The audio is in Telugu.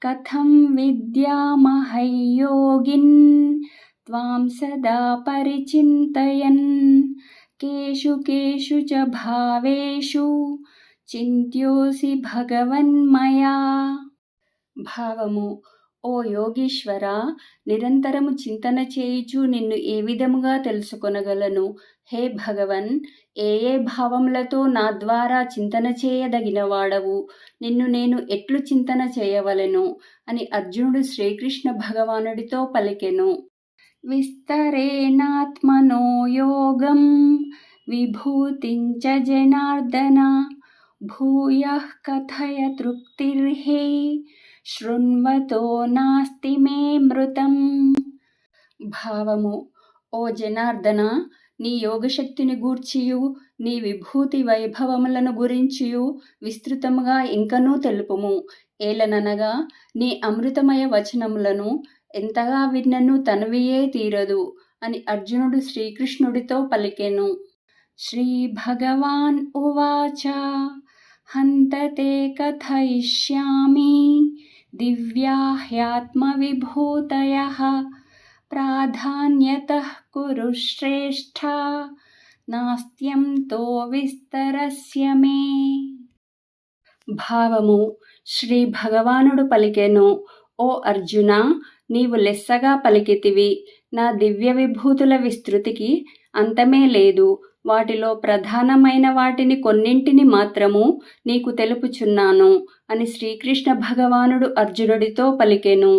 కథం విద్యామహై యోగిన్ త్వాం సదా పరిచింతయన్ కేషు కేషు చ భావేషు చింత్యోసి భగవన్మయా. భావము: ఓ యోగీశ్వర, నిరంతరము చింతన చేయుచు నిన్ను ఏ విధముగా తెలుసుకొనగలను? హే భగవన్, ఏ ఏ భావములతో నా ద్వారా చింతన చేయదగిన వాడవు? నిన్ను నేను ఎట్లు చింతన చేయవలెను అని అర్జునుడు శ్రీకృష్ణ భగవానుడితో పలికెను. విస్తరేణాత్మనో యోగం విభూతించ జనార్దన భూయః కథయ తృప్తిర్హి శృణ్వతో నాస్తి మే మృతం. భావము: ఓ జనార్దన, నీ యోగశక్తిని గూర్చియు నీ విభూతి వైభవములను గురించియు విస్తృతముగా ఇంకనూ తెలుపుము. ఏలననగా నీ అమృతమయ వచనములను ఎంతగా విన్నను తనువియే తీరదు అని అర్జునుడు శ్రీకృష్ణుడితో పలికెను. శ్రీ భగవాన్ ఉవాచ హంతతే కథయిష్యామి దివ్యా హ్యాత్మవిభూతయః ప్రాధాన్యతః కురు శ్రేష్ఠ నాస్త్యంతో విస్తరస్య మే. భావము: శ్రీ భగవానుడు పలికెను, ఓ అర్జున, నీవు లెస్సగా పలికితివి. నా దివ్య విభూతుల విస్తృతికి అంతమే లేదు. వాటిలో ప్రధానమైన వాటిని కొన్నింటిని మాత్రము నీకు తెలుపుచున్నాను అని శ్రీకృష్ణ భగవానుడు అర్జునుడితో పలికెను.